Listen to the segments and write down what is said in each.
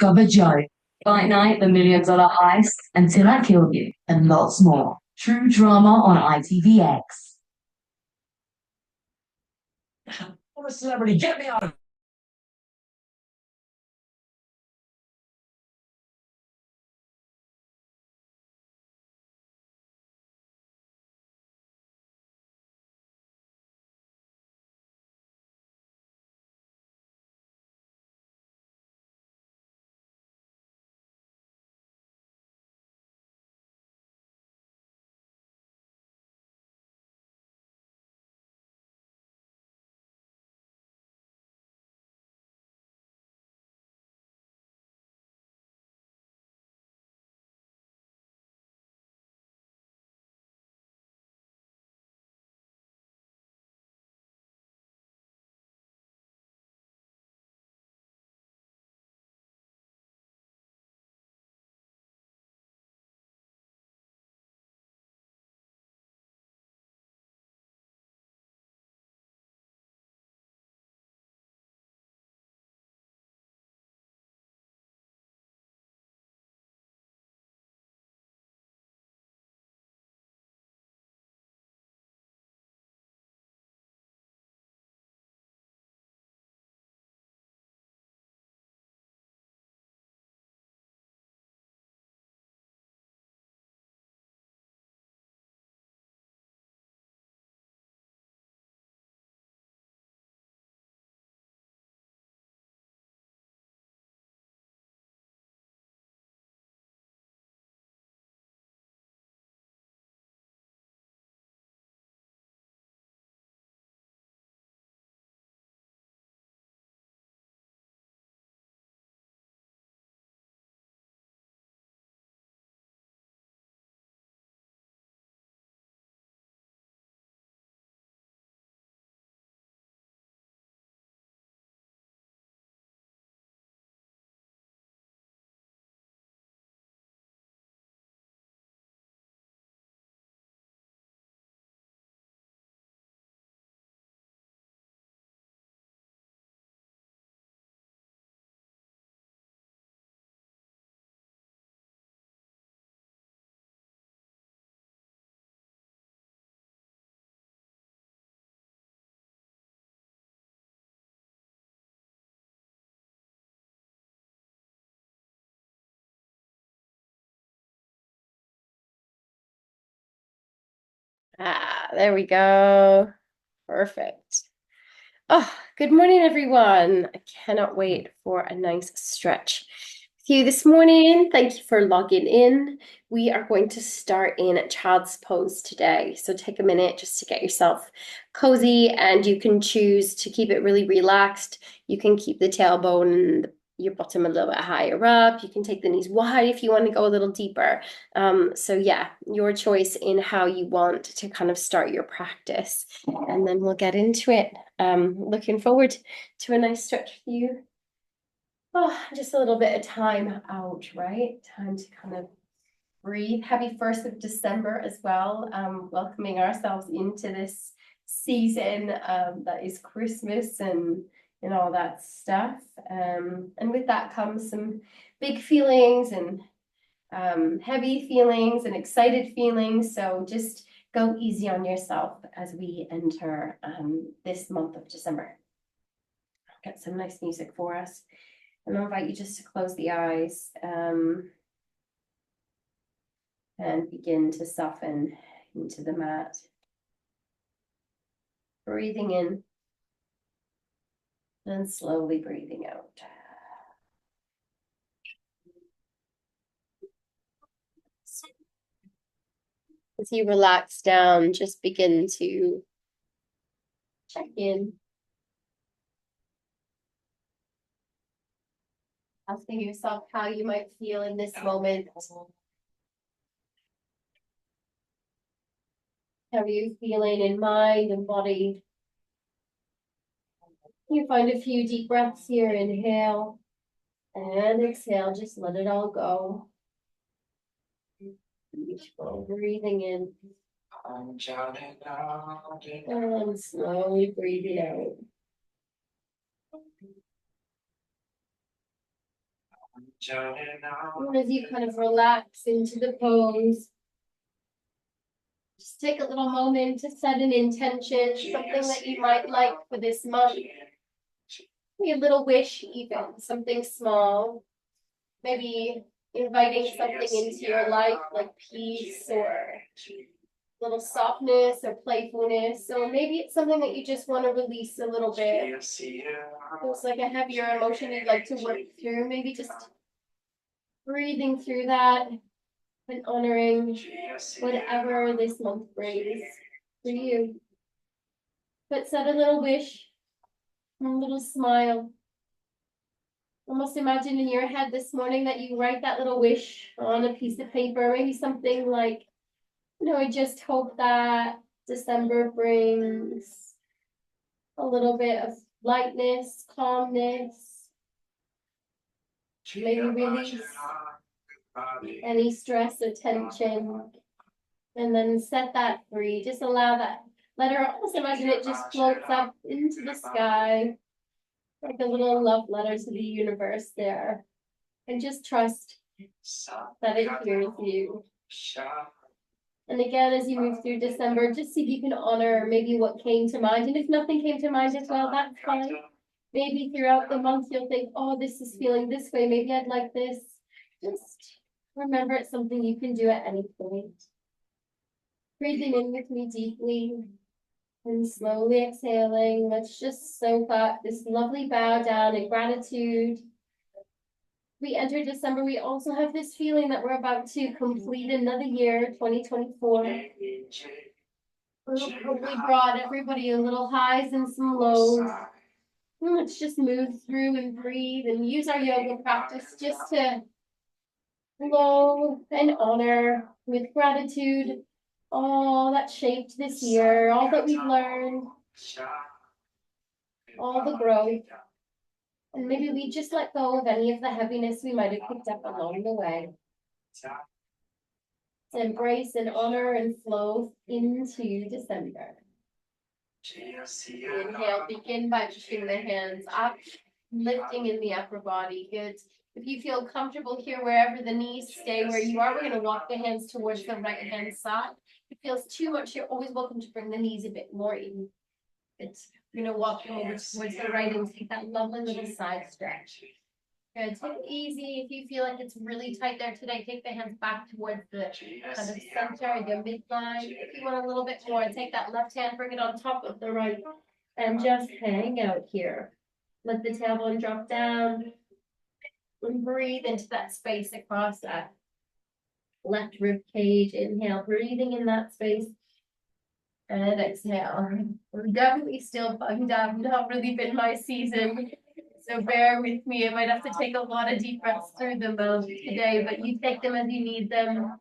Gubba Joe, Fight Night, the $1 Million Heist, Until I Kill You, and lots more. True drama on ITVX. I'm a celebrity, get me out of There we go. Perfect. Oh, good morning, everyone. I cannot wait for a nice stretch with you this morning. Thank you for logging in. We are going to start in child's pose today. So take a minute just to get yourself cozy, and you can choose to keep it really relaxed. You can keep the tailbone and your bottom a little bit higher up. You can take the knees wide if you want to go a little deeper. So yeah, your choice in how you want to kind of start your practice, and then we'll get into it. Looking forward to a nice stretch for you. Oh, just a little bit of time out, right? Time to kind of breathe. Happy 1st of December as well. Welcoming ourselves into this season that is Christmas and all that stuff. And with that comes some big feelings and heavy feelings and excited feelings. So just go easy on yourself as we enter this month of December. I'll get some nice music for us. And I'll invite you just to close the eyes and begin to soften into the mat. Breathing in and slowly breathing out. As you relax down, just begin to check in, asking yourself how you might feel in this moment. How are you feeling in mind and body? You find a few deep breaths here. Inhale and exhale. Just let it all go. Breathing in and slowly breathing out. And as you kind of relax into the pose, just take a little moment to set an intention, something that you might like for this month. Maybe a little wish, even something small. Maybe inviting something into your life like peace or little softness or playfulness. So maybe it's something that you just want to release a little bit. It's like a heavier emotion you'd like to work through. Maybe just breathing through that and honoring whatever this month brings for you. But set a little wish, a little smile. Almost imagine in your head this morning that you write that little wish on a piece of paper, maybe something like, I just hope that December brings a little bit of lightness, calmness, maybe release any stress or tension, and then set that free. Just allow that, let her almost imagine it just floats up into the sky, like a little love letter to the universe there. And just trust that it hears you. And again, as you move through December, just see if you can honor maybe what came to mind. And if nothing came to mind as well, that's fine. Maybe throughout the month, you'll think, oh, this is feeling this way. Maybe I'd like this. Just remember it's something you can do at any point. Breathing in with me deeply and slowly exhaling. Let's just soak up this lovely bow down in gratitude. We enter December, we also have this feeling that we're about to complete another year, 2024. We've probably brought everybody a little highs and some lows. And let's just move through and breathe and use our yoga practice just to flow and honor with gratitude all that shaped this year, all that we've learned, all the growth. And maybe we just let go of any of the heaviness we might have picked up along the way. To embrace and honor and flow into December. Inhale, begin by pushing the hands up, lifting in the upper body. Good. If you feel comfortable here, wherever the knees stay where you are, we're going to walk the hands towards the right hand side. If it feels too much, you're always welcome to bring the knees a bit more in. You're going to walk them over towards the right and take that lovely little side stretch. Good. Take it easy. If you feel like it's really tight there today, take the hands back towards the kind of center, the midline. If you want a little bit more, take that left hand, bring it on top of the right, and just hang out here. Let the tailbone drop down. And breathe into that space across that left rib cage. Inhale, breathing in that space. And exhale. We're definitely still bugged up. Not really been my season. So bear with me. I might have to take a lot of deep breaths through the mouth today, but you take them as you need them.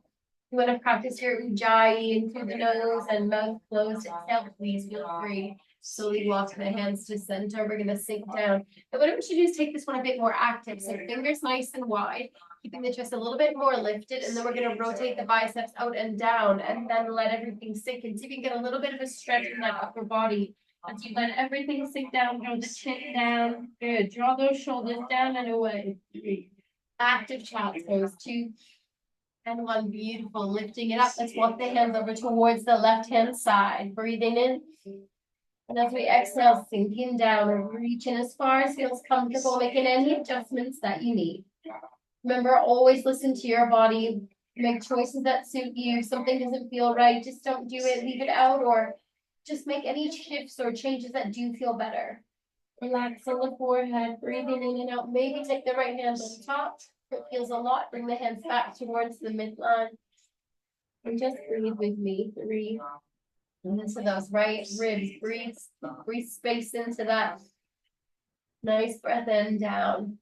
You want to practice your ujjayi in through the nose and mouth closed. Exhale, please feel free. Slowly walk the hands to center. We're going to sink down. And what I want you to do is take this one a bit more active. So fingers nice and wide, keeping the chest a little bit more lifted. And then we're going to rotate the biceps out and down and then let everything sink. And see if you can get a little bit of a stretch in that upper body. As you let everything sink down, draw the chin down. Good. Draw those shoulders down and away. 3. Active child's pose. 2. And 1. Beautiful. Lifting it up. Let's walk the hands over towards the left-hand side. Breathing in. And as we exhale, sinking down and reaching as far as feels comfortable, making any adjustments that you need. Remember, always listen to your body. Make choices that suit you. If something doesn't feel right, just don't do it. Leave it out, or just make any shifts or changes that do feel better. Relax on the forehead, breathing in and out. Maybe take the right hand on top. If it feels a lot, bring the hands back towards the midline. And just breathe with me. 3. And into those right ribs. Breathe space into that. Nice breath in, down.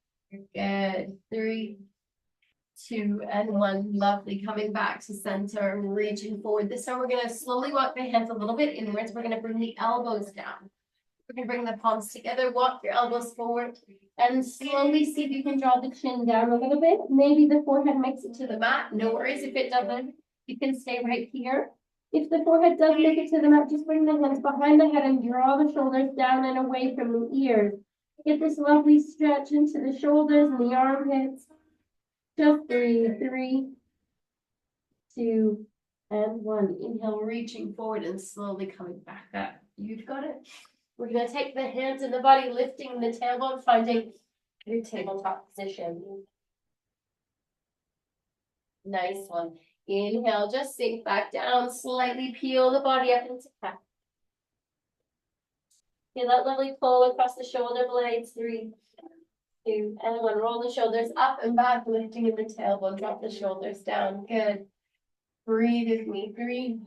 Good. 3, 2, and 1. Lovely. Coming back to center, reaching forward. This time we're going to slowly walk the hands a little bit inwards. We're going to bring the elbows down. We're going to bring the palms together. Walk your elbows forward and slowly see if you can draw the chin down a little bit. Maybe the forehead makes it to the mat. No worries if it doesn't. You can stay right here. If the forehead does make it to the mat, just bring the hands behind the head and draw the shoulders down and away from the ears. Get this lovely stretch into the shoulders and the armpits. Just breathe. 3, 2, and 1. Inhale, reaching forward and slowly coming back up. You've got it. We're going to take the hands in the body, lifting the tailbone, finding your tabletop position. Nice one. Inhale, just sink back down, slightly peel the body up into cat. Feel that lovely pull across the shoulder blades. 3, 2, and 1. Roll the shoulders up and back, lifting in the tailbone. Drop the shoulders down. Good. Breathe with me. 3,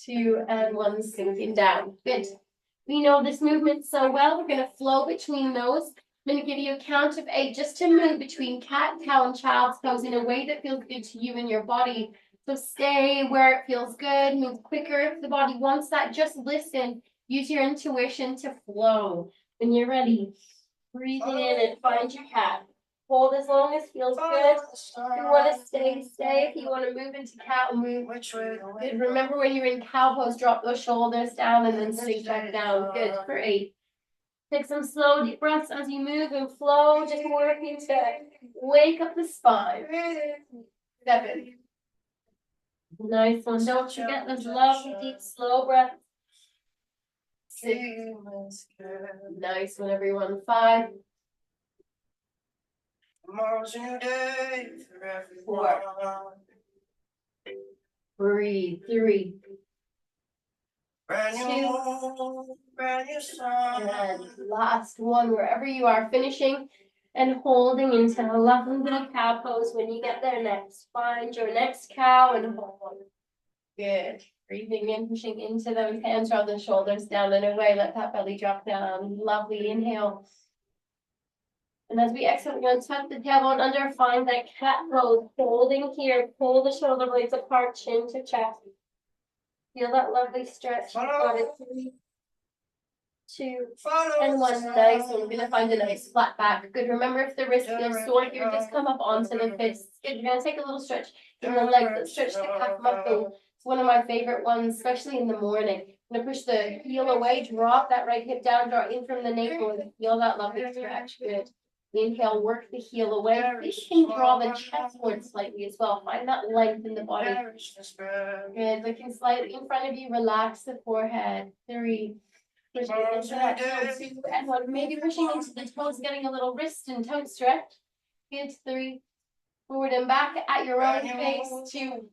2, and 1. Sinking down. Good. We know this movement so well. We're going to flow between those. I'm going to give you a count of 8 just to move between cat, cow, and child's pose in a way that feels good to you and your body. So stay where it feels good. Move quicker if the body wants that. Just listen. Use your intuition to flow. When you're ready, breathe in and find your cat. Hold as long as feels good. If you want to stay, stay. If you want to move into cow, move. Good. Remember when you're in cow pose, drop those shoulders down and then sink back down. Good. For 8. Take some slow deep breaths as you move and flow. Just working to wake up the spine. 7. Nice one. Don't forget those lovely deep slow breaths. 6. Nice one, everyone. 5. Tomorrow's a new day for everyone. 4. Breathe. 3. Brand new sun. And last one, wherever you are, finishing and holding into a lovely little cow pose. When you get there next, find your next cow and hold. Good. Breathing in, pushing into those hands, draw the shoulders down and away. Let that belly drop down. Lovely. Inhale. And as we exhale, we're going to tuck the tailbone under, find that cat pose. Holding here, pull the shoulder blades apart, chin to chest. Feel that lovely stretch. Got it. 3, 2, and 1. Nice. And we're going to find a nice flat back. Good. Remember, if the wrist feels sore here, just come up onto the fists. Good. You're going to take a little stretch in the legs. Let's stretch the calf muscle. It's one of my favorite ones, especially in the morning. I'm going to push the heel away, drop that right hip down, draw in from the navel, and feel that lovely stretch. Good. Inhale, work the heel away. You can draw the chest forward slightly as well. Find that length in the body. Good. Looking slightly in front of you. Relax the forehead. 3. Pushing into that toe. 2, and 1. Maybe pushing into the toes, getting a little wrist and toe stretch. Good. 3. Forward and back at your own pace. 2,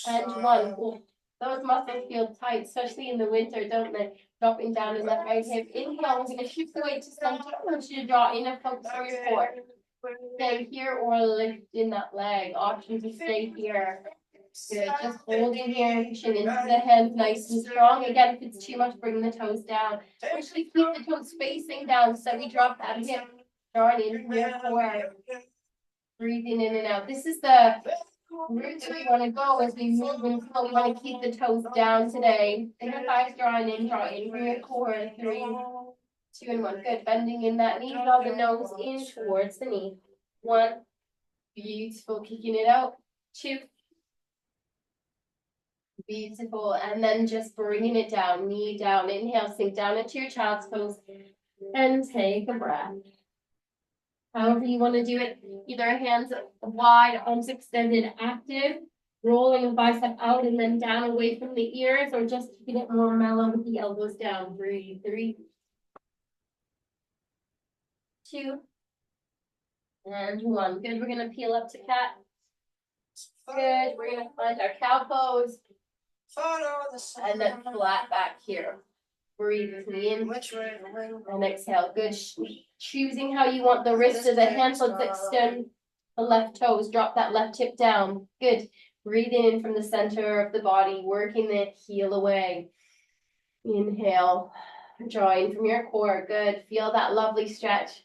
and 1. Cool. Those muscles feel tight, especially in the winter, don't they? Dropping down in that right hip. Inhale, we're going to shift the weight to center. I want you to draw in and focus on your core. Stay here or lift in that leg. Option to stay here. Good. Just holding here, pushing into the hands nice and strong. Again, if it's too much, bring the toes down. Actually, keep the toes facing down so we drop that hip. Drawing in from your core. Breathing in and out. This is the route that we want to go as we move and flow. We want to keep the toes down today. And the thighs drawing in, draw in from your core. 3, 2, and 1. Good. Bending in that knee, draw the nose in towards the knee. 1. Beautiful. Kicking it out. 2. Beautiful. And then just bringing it down, knee down. Inhale, sink down into your child's pose. And take a breath. However you want to do it, either hands wide, arms extended, active, rolling the bicep out and then down away from the ears, or just keeping it more mellow with the elbows down. Breathe. 3, 2, and 1. Good. We're going to peel up to cat. Good. We're going to find our cow pose. And then flat back here. Breathe with me in and exhale. Good. Choosing how you want the wrist of the hands. Let's extend the left toes. Drop that left hip down. Good. Breathing in from the center of the body. Working the heel away. Inhale. Draw in from your core. Good. Feel that lovely stretch.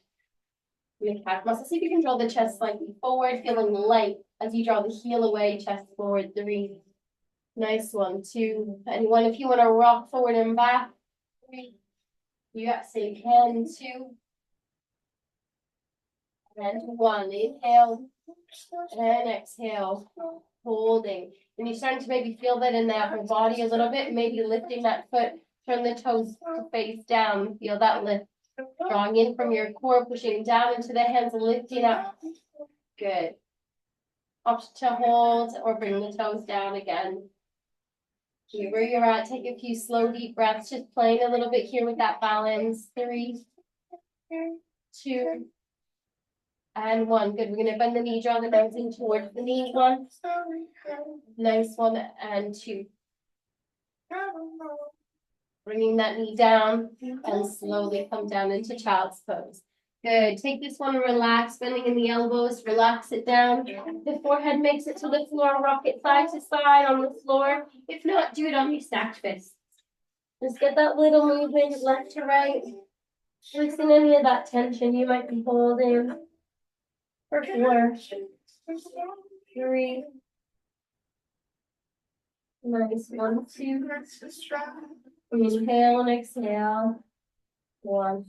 Your calf muscle. See if you can draw the chest slightly forward. Feeling light as you draw the heel away. Chest forward. 3. Nice one. 2. And 1. If you want to rock forward and back. 3. You exhale again. 2. And 1. Inhale. And exhale. Holding. And you're starting to maybe feel that in the upper body a little bit. Maybe lifting that foot. Turn the toes face down. Feel that lift. Drawing in from your core. Pushing down into the hands. Lifting up. Good. Option to hold or bring the toes down again. Here where you're at, take a few slow deep breaths, just playing a little bit here with that balance. 3, 2, and 1. Good. We're gonna bend the knee, draw the nose in towards the knee. 1. Nice 1 and 2. Bringing that knee down and slowly come down into child's pose. Good. Take this one and relax, bending in the elbows, relax it down. The forehead makes it to the floor, rock it side to side on the floor. If not, do it on your stacked fists. Just get that little movement left to right. Loosen any of that tension you might be holding. For 4, 3, nice 1, 2. Inhale and exhale. 1.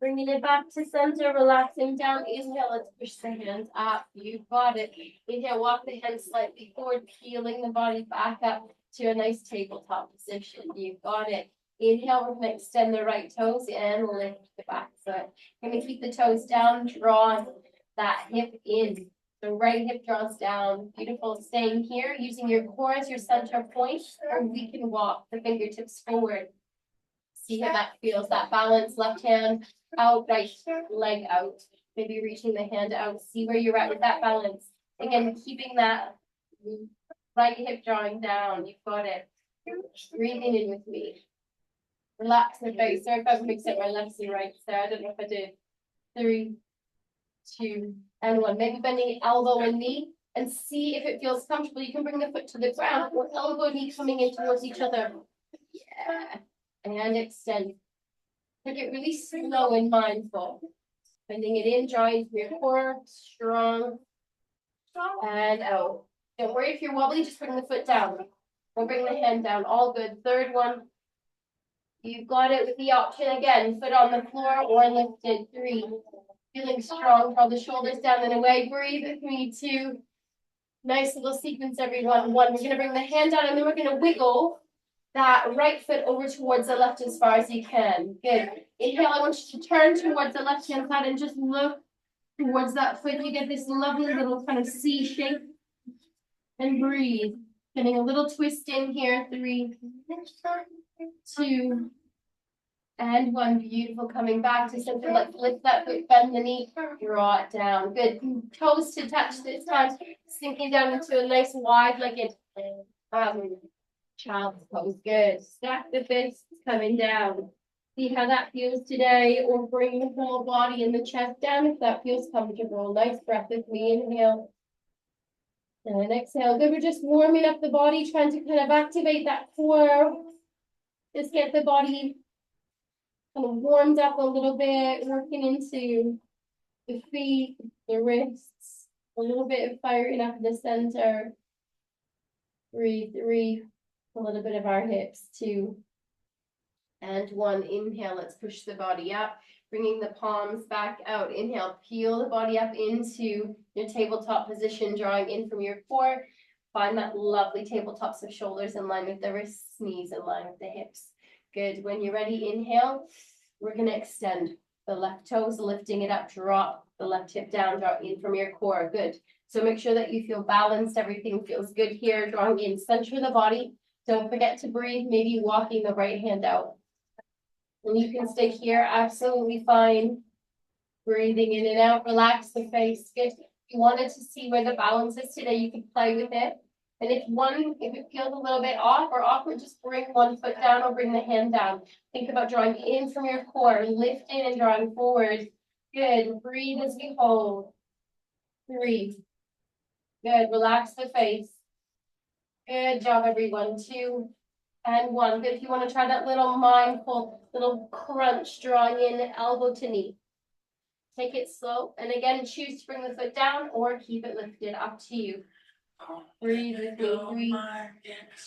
Bringing it back to center, relaxing down. Inhale, let's push the hands up. You've got it. Inhale, walk the hands slightly forward, peeling the body back up to a nice tabletop position. You've got it. Inhale, we're going to extend the right toes and lift the back foot. We're going to keep the toes down, draw that hip in. The right hip draws down. Beautiful. Staying here, using your core as your center point, or we can walk the fingertips forward. See how that feels, that balance. Left hand out, right leg out. Maybe reaching the hand out. See where you're at with that balance. Again, keeping that right hip drawing down. You've got it. Breathing in with me. Relax the face. Sorry if I mixed up my left and right there. I don't know if I did. 3, 2, and 1. Maybe bending elbow and knee and see if it feels comfortable. You can bring the foot to the ground or elbow and knee coming in towards each other. Yeah. And extend. Take it really slow and mindful. Bending it in, drawing through your core, strong, and out. Don't worry if you're wobbly, just bring the foot down. Or bring the hand down, all good. 3rd one. You've got it with the option again, foot on the floor or lifted. 3. Feeling strong, draw the shoulders down and away. Breathe with me. 2. Nice little sequence, everyone. 1. We're gonna bring the hand down and then we're gonna wiggle that right foot over towards the left as far as you can. Good. Inhale, I want you to turn towards the left-hand side and just look towards that foot. You get this lovely little kind of C shape. And breathe. Getting a little twist in here. 3, 2, and 1. Beautiful. Coming back to center. Let's lift that foot, bend the knee, draw it down. Good. Toes to touch this time. Sinking down into a nice wide-legged child's pose. Good. Stack the fists, coming down. See how that feels today, or bring the whole body and the chest down if that feels comfortable. Nice breath with me. Inhale. And then exhale. Good. We're just warming up the body, trying to kind of activate that core. Just get the body kind of warmed up a little bit, working into the feet, the wrists, a little bit of firing up in the center. 3, 3. A little bit of our hips. 2, and 1. Inhale, let's push the body up, bringing the palms back out. Inhale, peel the body up into your tabletop position, drawing in from your core. Find that lovely tabletops of shoulders in line with the wrists, knees in line with the hips. Good. When you're ready, inhale. We're going to extend the left toes, lifting it up, drop the left hip down, draw in from your core. Good. So make sure that you feel balanced. Everything feels good here. Drawing in, center the body. Don't forget to breathe, maybe walking the right hand out. And you can stay here, absolutely fine. Breathing in and out, relax the face. Good. If you wanted to see where the balance is today, you can play with it. And if it feels a little bit off or awkward, just bring one foot down or bring the hand down. Think about drawing in from your core, lifting and drawing forward. Good. Breathe as we hold. 3. Good. Relax the face. Good job, everyone. 2, and 1. Good. If you want to try that little mindful, little crunch, drawing in elbow to knee. Take it slow. And again, choose to bring the foot down or keep it lifted. Up to you. Breathe with me.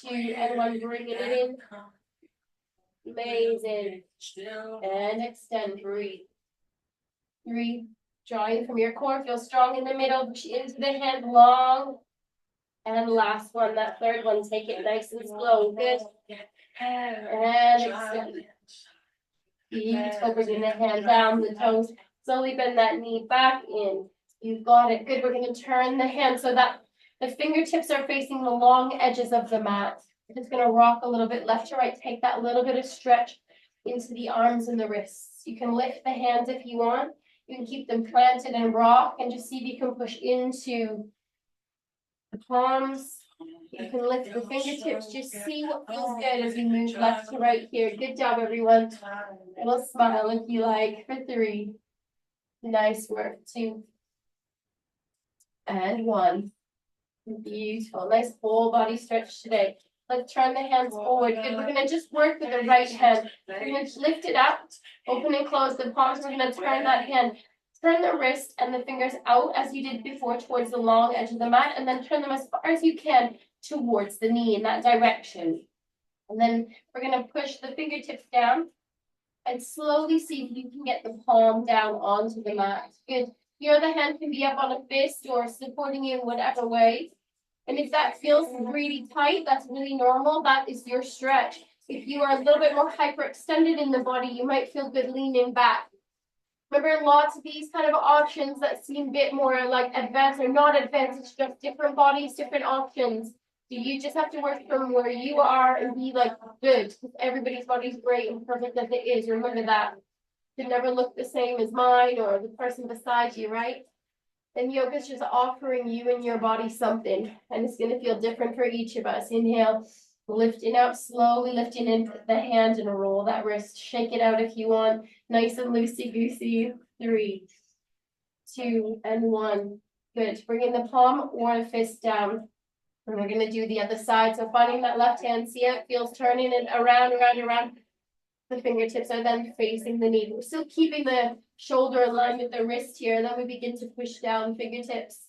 3, 2, and 1. Bringing it in. Amazing. And extend. Breathe. 3. Drawing from your core. Feel strong in the middle. Push into the hand long. And last one, that 3rd one, take it nice and slow. Good. And extend. Beautiful. Bringing the hand down, the toes. Slowly bend that knee back in. You've got it. Good. We're going to turn the hand so that the fingertips are facing the long edges of the mat. Just going to rock a little bit left to right. Take that little bit of stretch into the arms and the wrists. You can lift the hands if you want. You can keep them planted and rock and just see if you can push into the palms. You can lift the fingertips. Just see what feels good as we move left to right here. Good job, everyone. A little smile if you like for 3. Nice work. 2. And 1. Beautiful. Nice whole body stretch today. Let's turn the hands forward. Good. We're going to just work with the right hand. We're going to lift it up, open and close the palms. We're going to turn that hand. Turn the wrist and the fingers out as you did before towards the long edge of the mat, and then turn them as far as you can towards the knee in that direction. And then we're going to push the fingertips down and slowly see if you can get the palm down onto the mat. Good. Your other hand can be up on a fist or supporting you in whatever way. And if that feels really tight, that's really normal. That is your stretch. If you are a little bit more hyperextended in the body, you might feel good leaning back. Remember, lots of these kind of options that seem a bit more like advanced or not advanced, it's just different bodies, different options. So you just have to work from where you are and be like good. Everybody's body's great and perfect as it is. Remember that. It should never look the same as mine or the person beside you, right? And yoga's just offering you and your body something, and it's going to feel different for each of us. Inhale, lifting out slowly, lifting in the hand and roll that wrist. Shake it out if you want. Nice and loosey-goosey. 3, 2, and 1. Good. Bringing the palm or the fist down. And we're going to do the other side. So finding that left hand, see how it feels turning it around. The fingertips are then facing the knee. We're still keeping the shoulder aligned with the wrist here. Then we begin to push down fingertips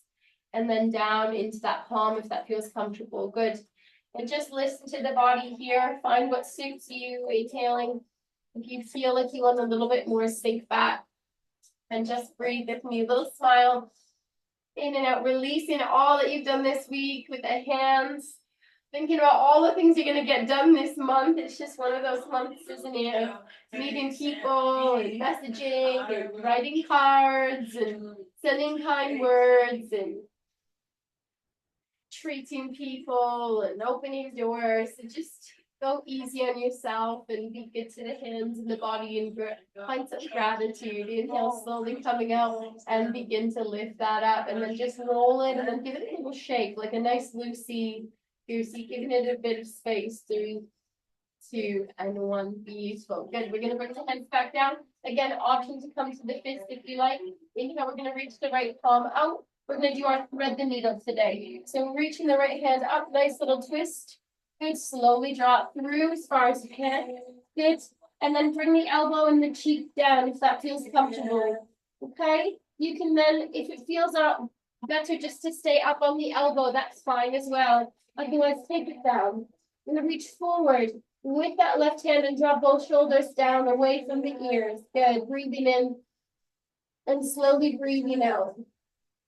and then down into that palm if that feels comfortable. Good. And just listen to the body here. Find what suits you. Exhaling. If you feel like you want a little bit more sink back, and just breathe with me. A little smile in and out, releasing all that you've done this week with the hands. Thinking about all the things you're going to get done this month. It's just one of those months, isn't it? Meeting people and messaging and writing cards and sending kind words and treating people and opening doors. So just go easy on yourself and be good to the hands and the body and find some gratitude. Inhale, slowly coming out and begin to lift that up and then just roll it and then give it a little shake, like a nice loosey goosey, giving it a bit of space. 3, 2, and 1. Beautiful. Good. We're going to bring the hands back down. Again, option to come to the fist if you like. Inhale, we're going to reach the right palm out. We're going to do our thread the needle today. So reaching the right hand up, nice little twist. Good. Slowly draw it through as far as you can. Good. And then bring the elbow and the cheek down if that feels comfortable. Okay. You can then, if it feels better just to stay up on the elbow, that's fine as well. Otherwise, take it down. I'm going to reach forward with that left hand and draw both shoulders down away from the ears. Good. Breathing in and slowly breathing out.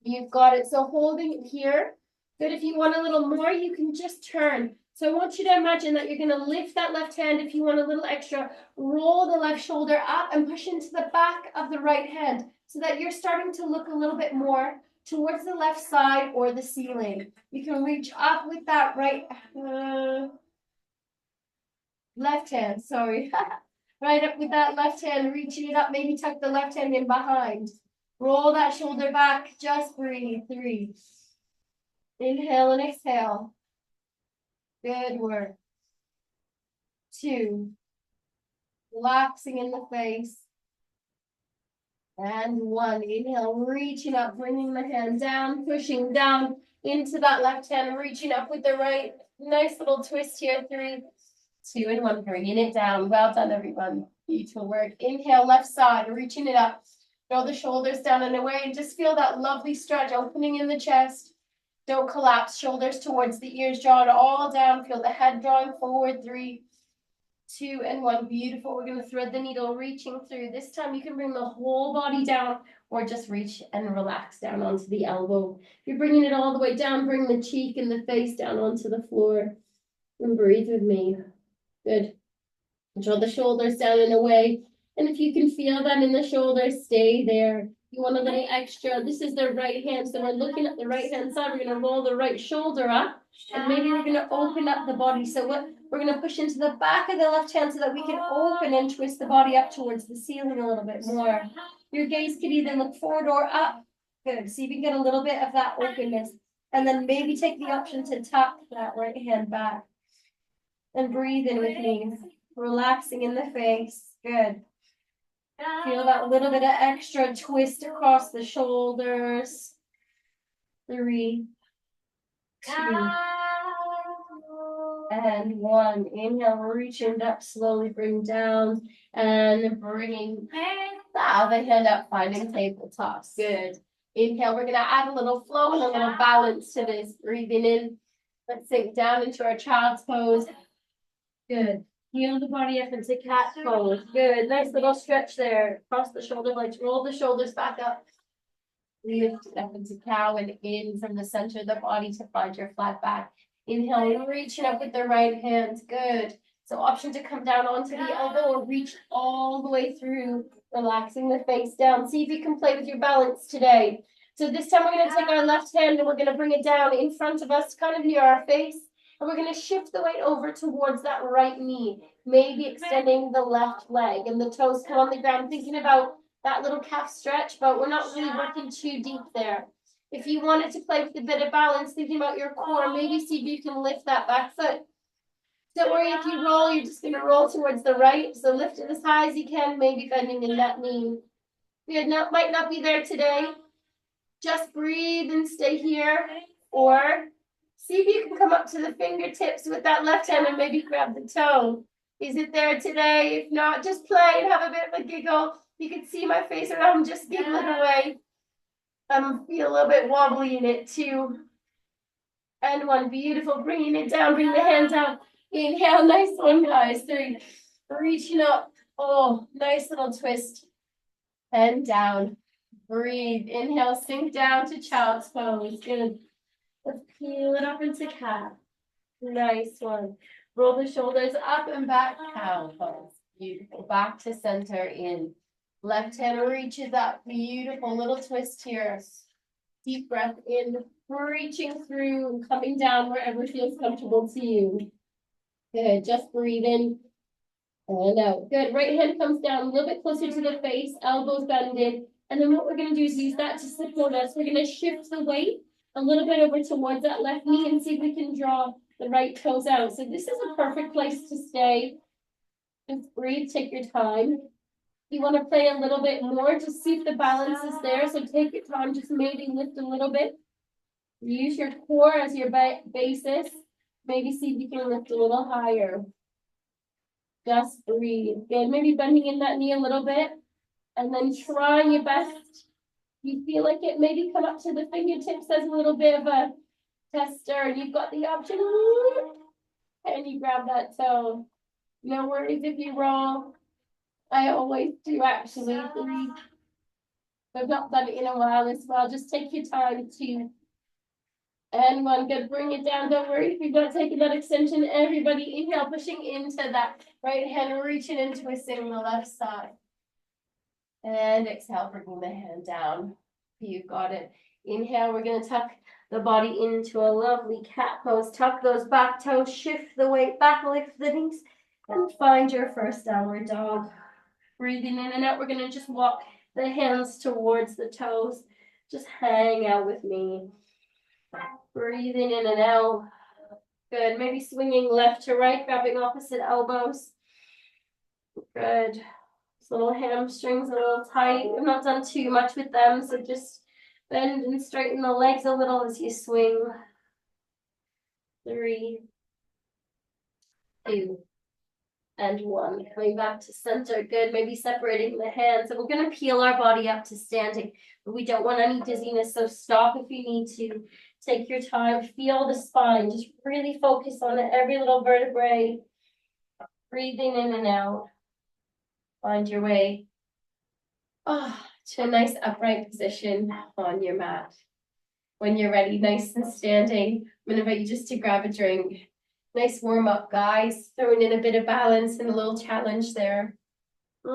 You've got it. So holding it here. Good. If you want a little more, you can just turn. So I want you to imagine that you're going to lift that left hand if you want a little extra. Roll the left shoulder up and push into the back of the right hand so that you're starting to look a little bit more towards the left side or the ceiling. You can reach up with that left hand, sorry. Right up with that left hand, reaching it up, maybe tuck the left hand in behind. Roll that shoulder back, just breathe. 3. Inhale and exhale. Good work. 2. Relaxing in the face. And 1. Inhale, reaching up, bringing the hand down, pushing down into that left hand, reaching up with the right. Nice little twist here. 3, 2, and 1. Bringing it down. Well done, everyone. Beautiful work. Inhale, left side, reaching it up. Draw the shoulders down and away, and just feel that lovely stretch opening in the chest. Don't collapse. Shoulders towards the ears. Draw it all down. Feel the head drawing forward. 3, 2, and 1. Beautiful. We're going to thread the needle, reaching through. This time you can bring the whole body down or just reach and relax down onto the elbow. If you're bringing it all the way down, bring the cheek and the face down onto the floor. And breathe with me. Good. Draw the shoulders down and away. And if you can feel them in the shoulders, stay there. You want a little extra. This is the right hand, so we're looking at the right hand side. We're gonna roll the right shoulder up, and maybe we're gonna open up the body. So we're gonna push into the back of the left hand so that we can open and twist the body up towards the ceiling a little bit more. Your gaze could either look forward or up. Good. See if you can get a little bit of that openness. And then maybe take the option to tuck that right hand back. And breathe in with me. Relaxing in the face. Good. Feel that little bit of extra twist across the shoulders. 3, 2, and 1. Inhale, reaching up, slowly bring down, and bringing the other hand up, finding tabletops. Good. Inhale, we're gonna add a little flow and a little balance to this. Breathing in, let's sink down into our child's pose. Good. Heel the body up into cat pose. Good. Nice little stretch there. Cross the shoulder blades. Roll the shoulders back up. Lift it up into cow and in from the center of the body to find your flat back. Inhale, reaching up with the right hand. Good. So option to come down onto the elbow or reach all the way through, relaxing the face down. See if you can play with your balance today. So this time we're going to take our left hand and we're going to bring it down in front of us, kind of near our face. And we're going to shift the weight over towards that right knee, maybe extending the left leg and the toes come on the ground, thinking about that little calf stretch, but we're not really working too deep there. If you wanted to play with a bit of balance, thinking about your core, maybe see if you can lift that back foot. Don't worry if you roll, you're just going to roll towards the right. So lift it as high as you can, maybe bending in that knee. You might not be there today. Just breathe and stay here. Or see if you can come up to the fingertips with that left hand and maybe grab the toe. Is it there today? If not, just play and have a bit of a giggle. You can see my face around, just giggling away. Feel a little bit wobbly in it too. And 1, beautiful. Bringing it down, bring the hands out. Inhale, nice one, guys. 3, reaching up. Oh, nice little twist. And down. Breathe. Inhale, sink down to child's pose. Good. Let's peel it up into cat. Nice one. Roll the shoulders up and back. Cow pose. Beautiful. Back to center in. Left hand reaches up. Beautiful little twist here. Deep breath in. Reaching through and coming down wherever feels comfortable to you. Good. Just breathe in and out. Good. Right hand comes down a little bit closer to the face. Elbows bended. And then what we're going to do is use that to support us. We're going to shift the weight a little bit over towards that left knee and see if we can draw the right toes out. So this is a perfect place to stay. Just breathe, take your time. You want to play a little bit more to see if the balance is there. So take your time, just maybe lift a little bit. Use your core as your basis. Maybe see if you can lift a little higher. Just breathe. Good. Maybe bending in that knee a little bit. And then try your best. You feel like it, maybe come up to the fingertips as a little bit of a tester. And you've got the option. And you grab that toe. No worries if you roll. I always do actually. I've not done it in a while as well. Just take your time to. And 1, good. Bring it down. Don't worry if you've not taken that extension. Everybody inhale, pushing into that right hand, reaching and twisting the left side. And exhale, bringing the hand down. You've got it. Inhale, we're going to tuck the body into a lovely cat pose. Tuck those back toes, shift the weight back, lift the knees, and find your first downward dog. Breathing in and out, we're going to just walk the hands towards the toes. Just hang out with me. Breathing in and out. Good. Maybe swinging left to right, grabbing opposite elbows. Good. These little hamstrings are a little tight. I've not done too much with them, so just bend and straighten the legs a little as you swing. 3, 2, and 1. Coming back to center. Good. Maybe separating the hands. So we're going to peel our body up to standing, but we don't want any dizziness, so stop if you need to. Take your time. Feel the spine. Just really focus on it, every little vertebrae. Breathing in and out. Find your way to a nice upright position on your mat. When you're ready, nice and standing, I'm going to invite you just to grab a drink. Nice warm up, guys. Throwing in a bit of balance and a little challenge there. We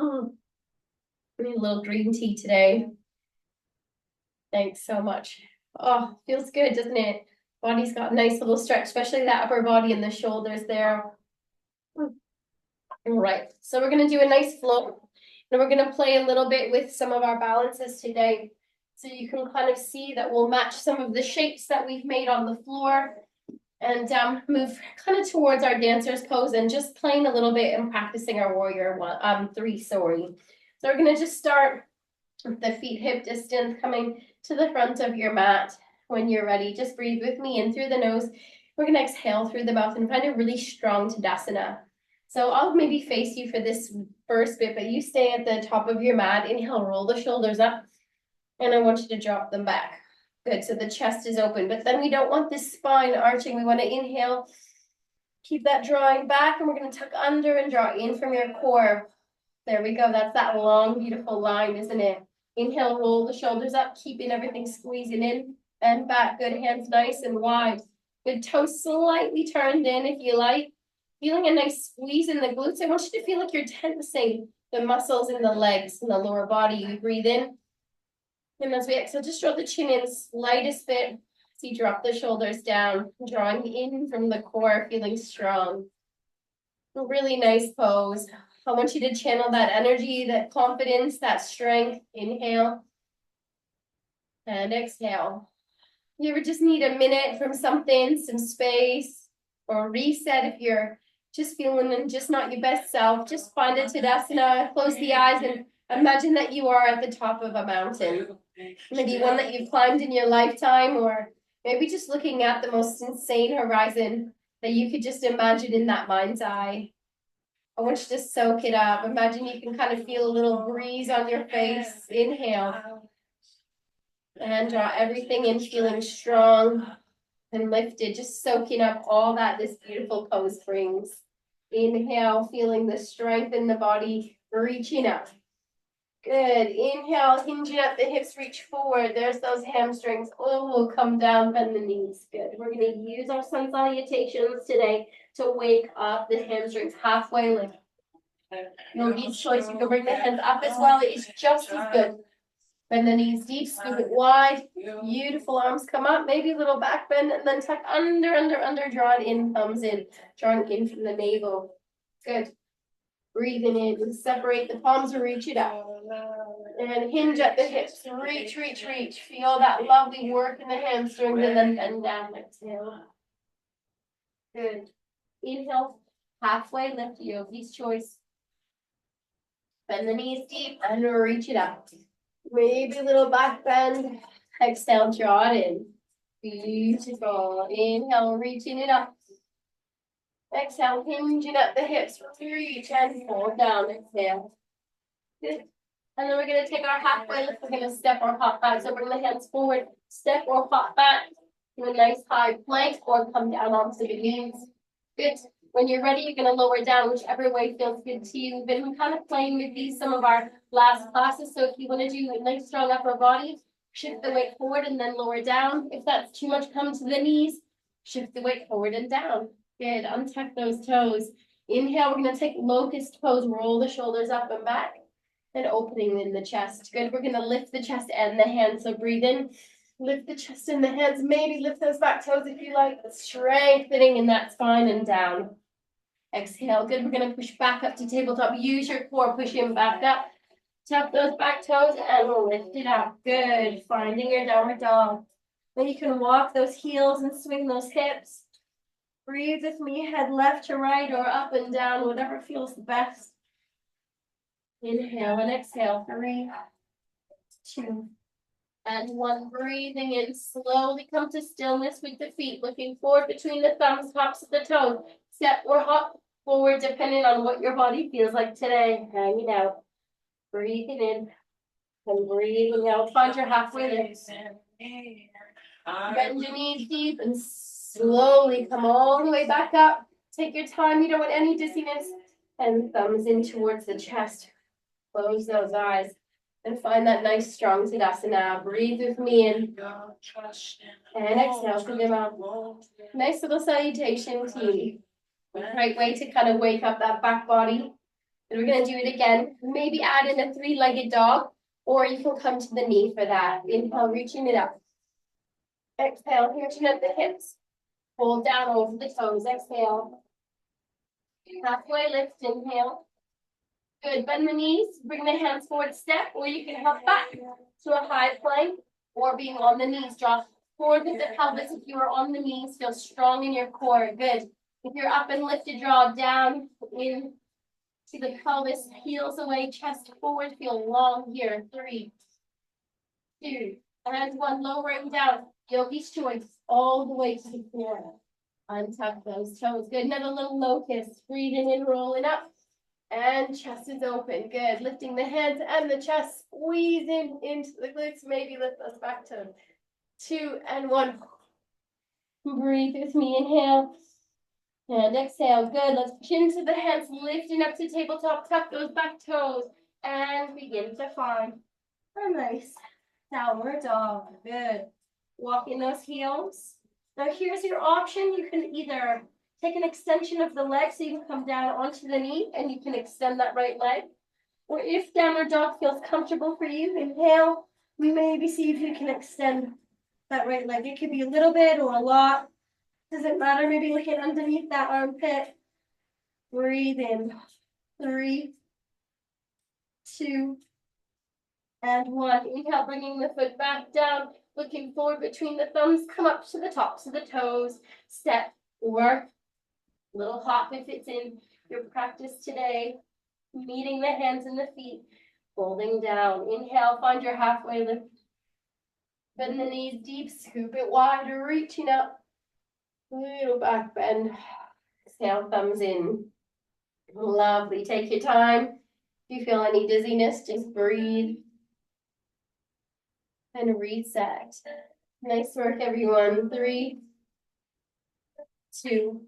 need a little green tea today. Thanks so much. Oh, feels good, doesn't it? Body's got a nice little stretch, especially that upper body and the shoulders there. All right, so we're gonna do a nice flow, and we're gonna play a little bit with some of our balances today. So you can kind of see that we'll match some of the shapes that we've made on the floor and move kind of towards our dancer's pose and just playing a little bit and practicing our warrior three, sorry. So we're gonna just start with the feet hip distance coming to the front of your mat. When you're ready, just breathe with me in through the nose. We're gonna exhale through the mouth and find a really strong Tadasana. So I'll maybe face you for this first bit, but you stay at the top of your mat. Inhale, roll the shoulders up, and I want you to drop them back. Good, so the chest is open, but then we don't want this spine arching. We want to inhale, keep that drawing back, and we're going to tuck under and draw in from your core. There we go, that's that long, beautiful line, isn't it? Inhale, roll the shoulders up, keeping everything squeezing in and back. Good, hands nice and wide. Good, toes slightly turned in if you like. Feeling a nice squeeze in the glutes. I want you to feel like you're tensing the muscles in the legs and the lower body. You breathe in. And as we exhale, just draw the chin in slightest bit. As you drop the shoulders down, drawing in from the core, feeling strong. A really nice pose. I want you to channel that energy, that confidence, that strength. Inhale. And exhale. You ever just need a minute from something, some space, or reset if you're just feeling just not your best self? Just find a Tadasana, close the eyes, and imagine that you are at the top of a mountain. Maybe one that you've climbed in your lifetime, or maybe just looking at the most insane horizon that you could just imagine in that mind's eye. I want you to soak it up. Imagine you can kind of feel a little breeze on your face. Inhale. And draw everything in, feeling strong and lifted, just soaking up all that this beautiful pose brings. Inhale, feeling the strength in the body, reaching up. Good. Inhale, hinging at the hips, reach forward. There's those hamstrings. Oh, come down, bend the knees. Good. We're going to use our sun salutations today to wake up the hamstrings halfway lift. Yogi's choice. You can bring the hands up as well. It is just as good. Bend the knees deep, scoop it wide. Beautiful, arms come up, maybe a little back bend, and then tuck under, draw it in, thumbs in, drawing in from the navel. Good. Breathing in, separate the palms, reach it up. And hinge at the hips, reach, reach, reach. Feel that lovely work in the hamstrings, and then bend down, exhale. Good. Inhale, halfway lift, yogi's choice. Bend the knees deep and reach it up. Maybe a little back bend. Exhale, draw it in. Beautiful. Inhale, reaching it up. Exhale, hinging at the hips. Reach and fall down. Exhale. Good. And then we're going to take our halfway lift. We're going to step or hop back. So bring the hands forward, step or hop back. Do a nice high plank or come down onto the knees. Good. When you're ready, you're going to lower down, whichever way feels good to you. We've been kind of playing with these some of our last classes. So if you want to do a nice strong upper body, shift the weight forward and then lower down. If that's too much, come to the knees. Shift the weight forward and down. Good. Untuck those toes. Inhale, we're going to take locust pose. Roll the shoulders up and back. And opening in the chest. Good. We're going to lift the chest and the hands. So breathe in. Lift the chest and the hands. Maybe lift those back toes if you like. Strengthening in that spine and down. Exhale. Good. We're going to push back up to tabletop. Use your core. Push in back up. Tap those back toes and lift it up. Good. Finding your downward dog. Then you can walk those heels and swing those hips. Breathe with me. Head left to right or up and down. Whatever feels the best. Inhale and exhale. 3, 2, and 1. Breathing in. Slowly come to stillness with the feet. Looking forward between the thumbs, tops of the toes. Step or hop forward depending on what your body feels like today. Hanging out. Breathing in and breathing out. Find your halfway lift. Bend your knees deep and slowly come all the way back up. Take your time. You don't want any dizziness. And thumbs in towards the chest. Close those eyes and find that nice strong Tadasana. Breathe with me in and exhale through the mouth. Nice little salutation, team. Great way to kind of wake up that back body. And we're going to do it again. Maybe add in a 3-legged dog. or you can come to the knee for that. Inhale, reaching it up. Exhale, reaching up the hips. Hold down over the toes. Exhale. Halfway lift, inhale. Good, bend the knees, bring the hands forward, step, or you can hop back to a high plank, or being on the knees, drop forward with the pelvis. If you are on the knees, feel strong in your core, good. If you're up and lifted, draw down in to the pelvis, heels away, chest forward, feel long here, 3, 2, and 1, lowering down, yogi's choice, all the way to the floor. Untuck those toes, good, another little locust, breathing in, rolling up. And chest is open. Good. Lifting the hands and the chest. Squeezing into the glutes. Maybe lift us back to 2 and 1. Breathe with me. Inhale. And exhale. Good. Let's chin to the hands. Lifting up to tabletop. Tuck those back toes. And begin to find a nice downward dog. Good. Walking those heels. Now here's your option. You can either take an extension of the leg so you can come down onto the knee and you can extend that right leg. Or if downward dog feels comfortable for you, inhale, maybe see if you can extend that right leg. It could be a little bit or a lot. Doesn't matter, maybe looking underneath that armpit. Breathe in. 3, 2, and 1. Inhale, bringing the foot back down, looking forward between the thumbs, come up to the tops of the toes, step or little hop if it's in your practice today. Meeting the hands and the feet, folding down. Inhale, find your halfway lift. Bend the knees deep, scoop it wider, reaching up. Little back bend. Exhale, thumbs in. Lovely. Take your time. If you feel any dizziness, just breathe. And reset. Nice work, everyone. 3, 2,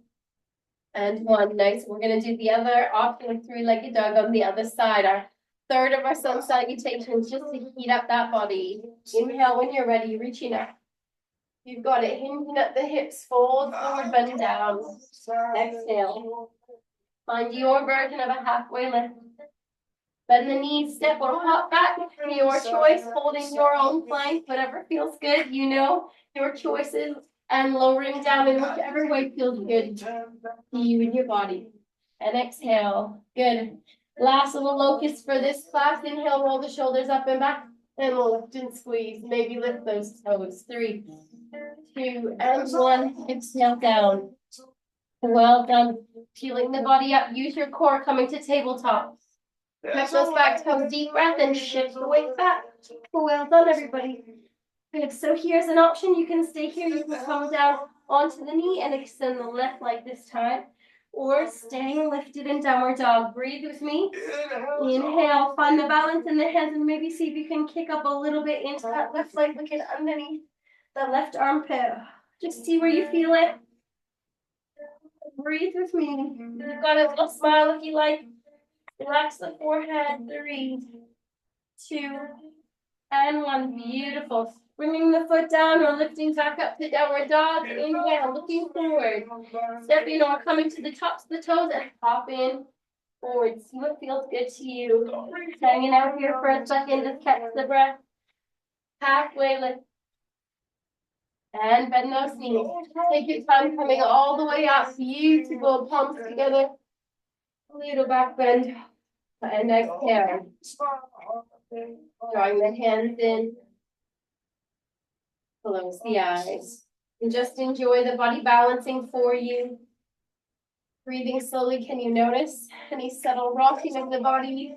and 1. Nice. We're going to do the other option of 3-legged dog on the other side. Our third of our sun salutations, just to heat up that body. Inhale when you're ready, reaching up. You've got it, hinging at the hips, fold forward, bend down. Exhale. Find your version of a halfway lift. Bend the knees, step or hop back. Your choice, holding your own plank, whatever feels good, you know, your choices. And lowering down in whichever way feels good to you and your body. And exhale. Good. Last little locust for this class. Inhale, roll the shoulders up and back. And we'll lift and squeeze. Maybe lift those toes. 3, 2, and 1. Exhale down. Well done. Peeling the body up. Use your core coming to tabletop. Press those back toes. Deep breath and shift the weight back. Well done, everybody. Good. So here's an option. You can stay here. You can come down onto the knee and extend the left leg this time. Or staying lifted in downward dog. Breathe with me. Inhale. Find the balance in the hands and maybe see if you can kick up a little bit into that left leg. Looking underneath the left armpit. Just see where you feel it. Breathe with me. You've got a little smile if you like. Relax the forehead. 3, 2, and 1. Beautiful. Bringing the foot down or lifting back up to downward dog. Inhale, looking forward. Stepping or coming to the tops of the toes and hopping forward. See what feels good to you. Hanging out here for a second. Just catch the breath. Halfway lift. And bend those knees. Take your time coming all the way up. Beautiful. Palms together. Little back bend. And exhale. Drawing the hands in. Close the eyes. And just enjoy the body balancing for you. Breathing slowly. Can you notice any subtle rocking of the body?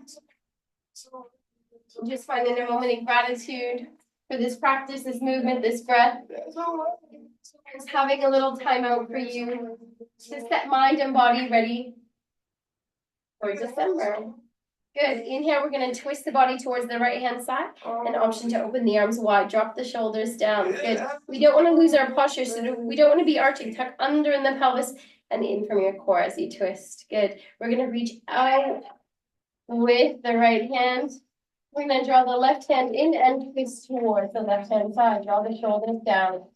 Just finding a moment of gratitude for this practice, this movement, this breath. Just having a little time out for you to set mind and body ready for December. Good. Inhale, we're going to twist the body towards the right-hand side. An option to open the arms wide. Drop the shoulders down. Good. We don't want to lose our posture, so we don't want to be arching. Tuck under in the pelvis and in from your core as you twist. Good. We're going to reach out with the right hand. We're going to draw the left hand in and twist towards the left-hand side. Draw the shoulders down.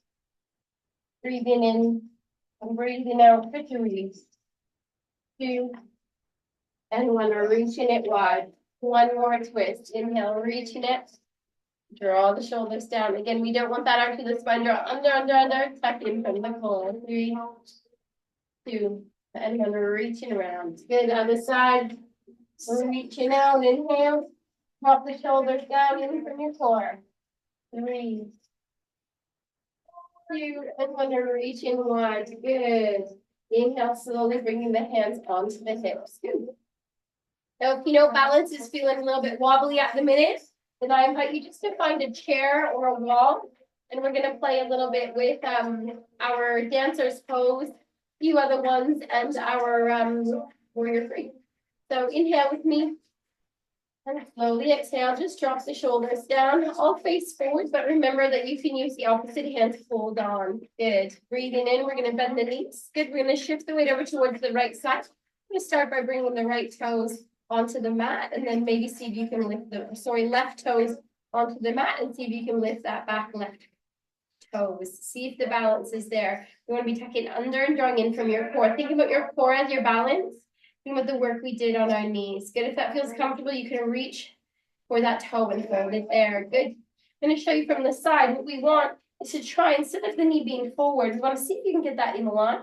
Breathing in and breathing out for 3, 2, and 1. We're reaching it wide. One more twist. Inhale, reaching it. Draw the shoulders down. Again, we don't want that arch of the spine. Draw under, under, under. Tuck in from the core. 3, 2, and then we're reaching around. Good. Other side. We're reaching out. Inhale. Drop the shoulders down in from your core. 3, 2, and when we're reaching wide. Good. Inhale, slowly bringing the hands onto the hips. Good. Now, if you know balance is feeling a little bit wobbly at the minute, then I invite you just to find a chair or a wall, and we're going to play a little bit with our dancer's pose, a few other ones, and our warrior three. So inhale with me, and slowly exhale. Just drop the shoulders down, all face forward, but remember that you can use the opposite hand to hold on. Good. Breathing in, we're going to bend the knees. Good. We're going to shift the weight over towards the right side. I'm going to start by bringing the right toes onto the mat, and then maybe see if you can lift left toes onto the mat, and see if you can lift that back left toes. See if the balance is there. You want to be tucking under and drawing in from your core. Think about your core as your balance. Think about the work we did on our knees. Good. If that feels comfortable, you can reach for that toe and hold it there. Good. I'm going to show you from the side. What we want is to try, instead of the knee being forward, we want to see if you can get that in line,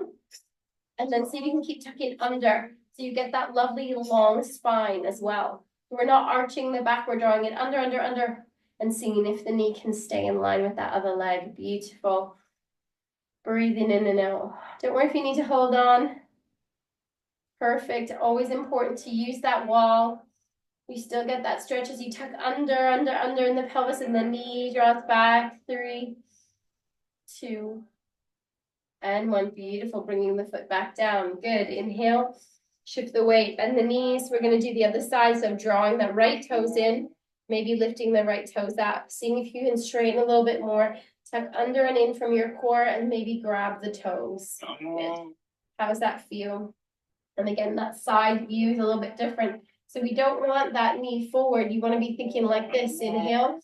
and then see if you can keep tucking under. So you get that lovely long spine as well. We're not arching the back, we're drawing it under, under, under, and seeing if the knee can stay in line with that other leg. Beautiful. Breathing in and out. Don't worry if you need to hold on. Perfect. Always important to use that wall. You still get that stretch as you tuck under, under, under in the pelvis, and the knee draws back. 3, 2, and 1. Beautiful. Bringing the foot back down. Good. Inhale. Shift the weight, bend the knees. We're going to do the other side. So drawing the right toes in, maybe lifting the right toes up, seeing if you can straighten a little bit more. Tuck under and in from your core, and maybe grab the toes. Good. How does that feel? And again, that side view is a little bit different. So we don't want that knee forward. You want to be thinking like this. Inhale.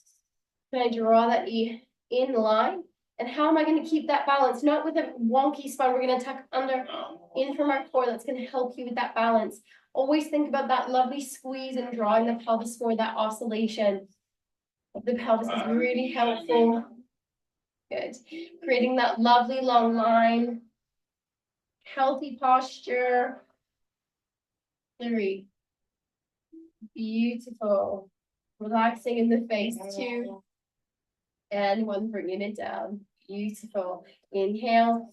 Can I draw that knee in line? And how am I going to keep that balance? Not with a wonky spine. We're going to tuck under in from our core. That's going to help you with that balance. Always think about that lovely squeeze and drawing the pelvis forward. That oscillation of the pelvis is really helpful. Good. Creating that lovely long line. Healthy posture. 3. Beautiful. Relaxing in the face. 2. And 1, bringing it down. Beautiful. Inhale.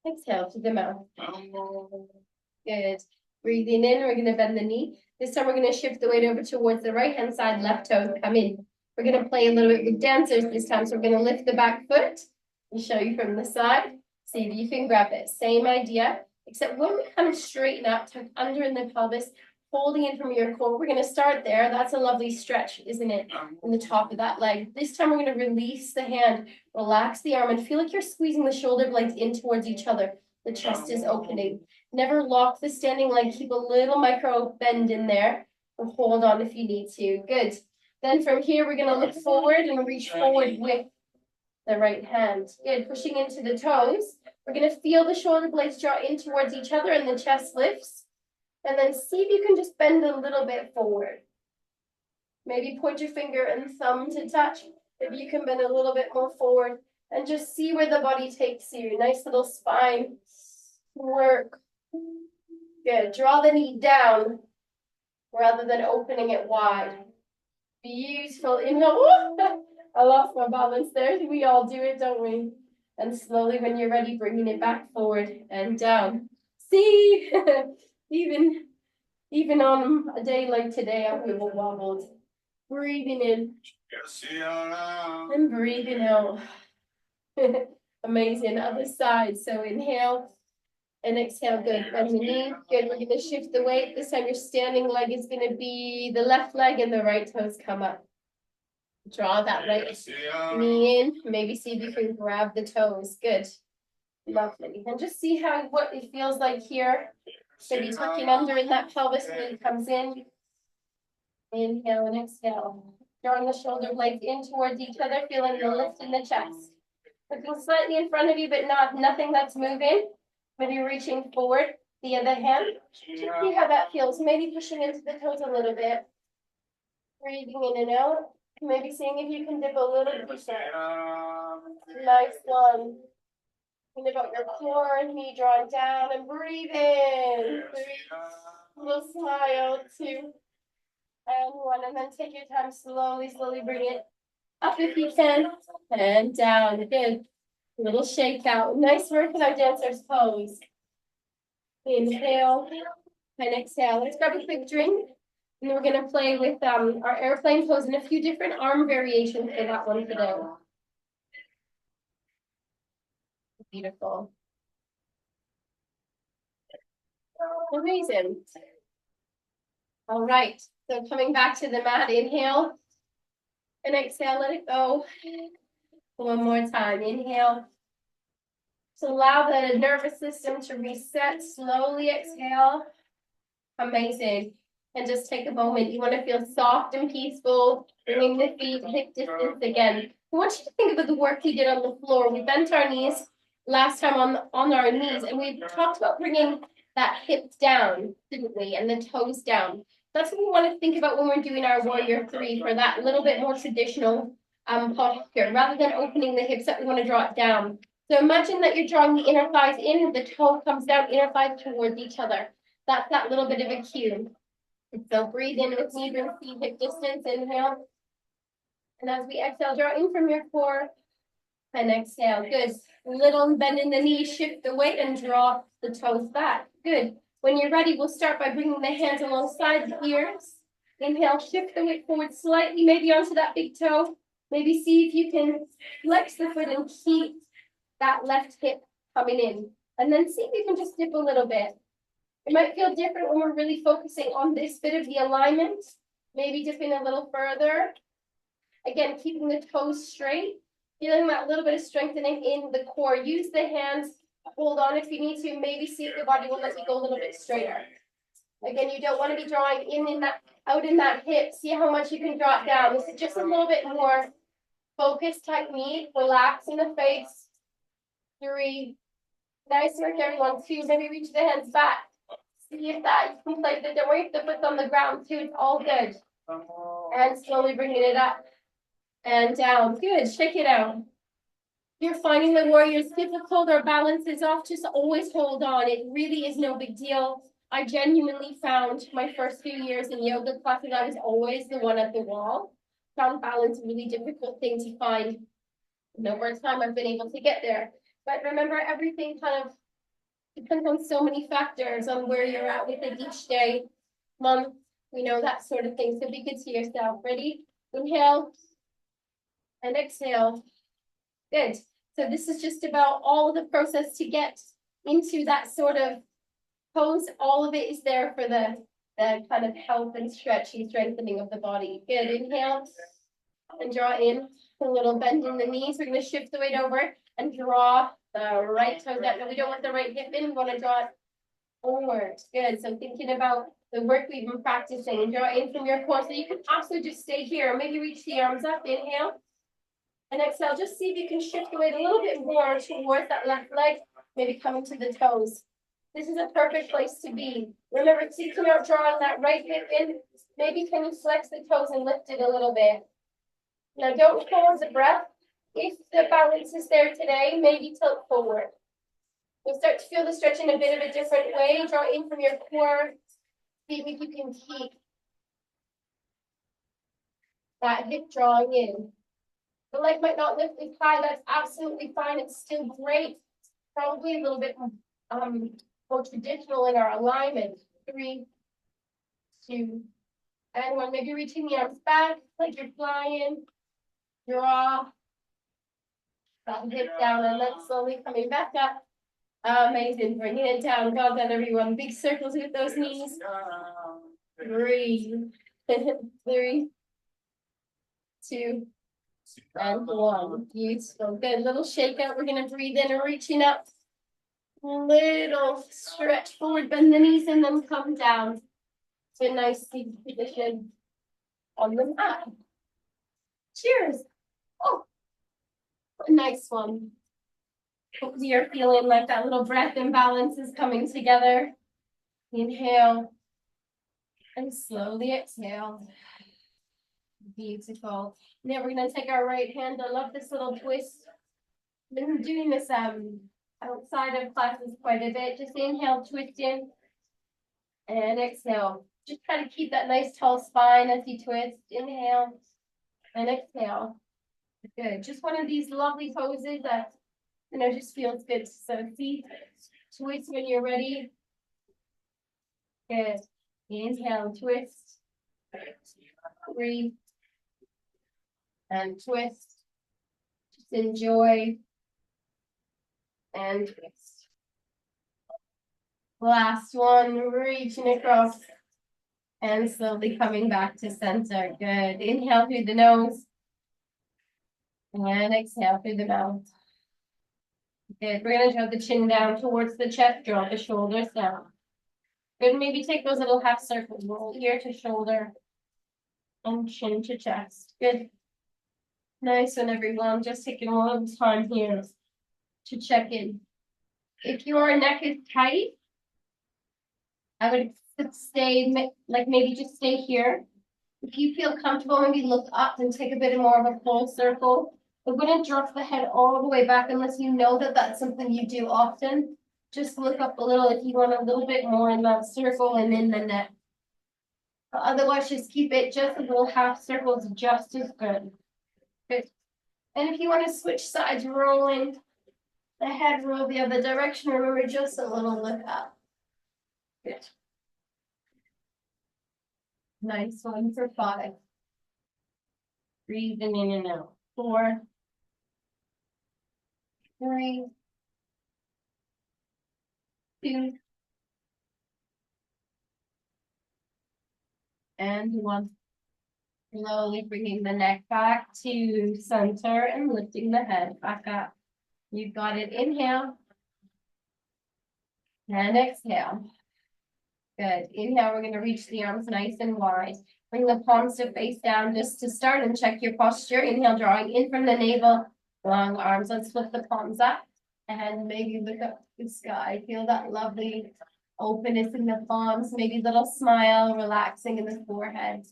Exhale to the mouth. Good. Breathing in, we're going to bend the knee. This time we're going to shift the weight over towards the right-hand side, left toes come in. We're going to play a little bit with dancers this time. So we're going to lift the back foot and show you from the side. See if you can grab it. Same idea, except when we kind of straighten up, tuck under in the pelvis, holding in from your core. We're going to start there. That's a lovely stretch, isn't it? In the top of that leg. This time we're going to release the hand, relax the arm, and feel like you're squeezing the shoulder blades in towards each other. The chest is opening. Never lock the standing leg. Keep a little micro bend in there, and hold on if you need to. Good. Then from here, we're going to look forward and reach forward with the right hand. Good. Pushing into the toes. We're going to feel the shoulder blades draw in towards each other, and the chest lifts. And then see if you can just bend a little bit forward. Maybe point your finger and thumb to touch. If you can bend a little bit more forward, and just see where the body takes you. Nice little spine work. Good. Draw the knee down rather than opening it wide. Beautiful. Inhale. I lost my balance there. We all do it, don't we? And slowly, when you're ready, bringing it back forward and down. See? Even on a day like today, I'm wibble wobbled. Breathing in and breathing out. Amazing. Other side. So inhale and exhale. Good. Bend the knee. Good. We're going to shift the weight. This time your standing leg is going to be the left leg, and the right toes come up. Draw that right knee in. Maybe see if you can grab the toes. Good. Lovely. And just see what it feels like here. Maybe tucking under in that pelvis when it comes in. Inhale and exhale. Drawing the shoulder blades in towards each other, feeling the lift in the chest. Looking slightly in front of you, but nothing that's moving. Maybe reaching forward the other hand. Just see how that feels. Maybe pushing into the toes a little bit. Breathing in and out. Maybe seeing if you can dip a little deeper. Nice one. Think about your core, knee drawing down and breathe in. 3, little smile, 2, and 1. And then take your time, slowly, slowly bring it up if you can, and down. Good. Little shake out. Nice work with our dancer's pose. Inhale and exhale. Let's grab a quick drink. And we're going to play with our airplane pose and a few different arm variations for that one today. Beautiful. Amazing. All right. So coming back to the mat, inhale and exhale, let it go. One more time. Inhale. So allow the nervous system to reset. Slowly exhale. Amazing. And just take a moment. You want to feel soft and peaceful. Bringing the feet hip distance again. I want you to think about the work we did on the floor. We bent our knees last time on our knees, and we talked about bringing that hip down, didn't we? And the toes down. That's what we want to think about when we're doing our warrior 3 for that little bit more traditional posture. Rather than opening the hips up, we want to draw it down. So imagine that you're drawing the inner thighs in, the toe comes down, inner thighs towards each other. That's that little bit of a cue. So breathe in with me, bring feet hip distance, inhale. And as we exhale, draw in from your core and exhale. Good. Little bend in the knees, shift the weight and draw the toes back. Good. When you're ready, we'll start by bringing the hands alongside the ears. Inhale, shift the weight forward slightly, maybe onto that big toe. Maybe see if you can flex the foot and keep that left hip coming in. And then see if you can just dip a little bit. It might feel different when we're really focusing on this bit of the alignment. Maybe dipping a little further. Again, keeping the toes straight. Feeling that little bit of strengthening in the core. Use the hands. Hold on if you need to. Maybe see if the body will let you go a little bit straighter. Again, you don't want to be drawing in that, out in that hip. See how much you can draw it down. This is just a little bit more focused technique. Relax in the face. 3. Nice work, everyone. 2. Maybe reach the hands back. See if that you can play with it. Don't worry if the foot's on the ground too. It's all good. And slowly bringing it up and down. Good. Shake it out. You're finding the warriors difficult or balance is off, just always hold on. It really is no big deal. I genuinely found my first few years in yoga classes, I was always the one at the wall. Found balance a really difficult thing to find. And over time, I've been able to get there. But remember, everything kind of depends on so many factors on where you're at with it each day, month, that sort of thing. So be good to yourself. Ready? Inhale and exhale. Good. So this is just about all of the process to get into that sort of pose. All of it is there for the kind of health and stretching, strengthening of the body. Good. Inhale and draw in. A little bend in the knees. We're going to shift the weight over and draw the right toe down. No, we don't want the right hip in. We want to draw it forward. Good. So thinking about the work we've been practicing. Draw in from your core. So you can also just stay here. Maybe reach the arms up. Inhale. And exhale. Just see if you can shift the weight a little bit more towards that left leg. Maybe coming to the toes. This is a perfect place to be. Remember, thinking about drawing that right hip in. Maybe can you flex the toes and lift it a little bit. Now don't hold the breath. If the balance is there today, maybe tilt forward. You'll start to feel the stretch in a bit of a different way. Draw in from your core. See if you can keep that hip drawing in. The leg might not lift as high. That's absolutely fine. It's still great. Probably a little bit more traditional in our alignment. 3, 2, and 1. Maybe reaching the arms back like you're flying. Draw that hip down and then slowly coming back up. Amazing. Bringing it down. Well done, everyone. Big circles with those knees. Breathe. 3, 2, and 1. Beautiful. Good. Little shake out. We're going to breathe in and reaching up. Little stretch forward, bend the knees, and then come down to a nice seated position on the mat. Cheers. Oh, a nice one. Hopefully you're feeling like that little breath imbalance is coming together. Inhale and slowly exhale. Beautiful. Now we're gonna take our right hand. I love this little twist. Been doing this outside of classes quite a bit. Just inhale, twist in, and exhale. Just try to keep that nice tall spine as you twist. Inhale and exhale. Good. Just one of these lovely poses that just feels good. So see, twist when you're ready. Good. Inhale, twist. Breathe. And twist. Just enjoy. And twist. Last one, reaching across. And slowly coming back to center. Good. Inhale through the nose. And exhale through the mouth. Good. We're going to draw the chin down towards the chest. Draw the shoulders down. Good. Maybe take those little half circles. Roll ear to shoulder. And chin to chest. Good. Nice one, everyone. Just taking a little time here to check in. If your neck is tight, I would stay, like maybe just stay here. If you feel comfortable, maybe look up and take a bit more of a full circle. I wouldn't drop the head all the way back unless you know that that's something you do often. Just look up a little if you want a little bit more in that circle and in the neck. But otherwise, just keep it just a little half circles, just as good. Good. And if you want to switch sides, rolling the head, roll the other direction. Remember, just a little look up. Good. Nice one for 5. Breathing in and out. 4, 3, 2, and 1. Slowly bringing the neck back to center and lifting the head back up. You've got it. Inhale. And exhale. Good. Inhale, we're going to reach the arms nice and wide. Bring the palms to face down just to start and check your posture. Inhale, drawing in from the navel. Long arms. Let's flip the palms up and maybe look up to the sky. Feel that lovely openness in the palms. Maybe a little smile, relaxing in the forehead.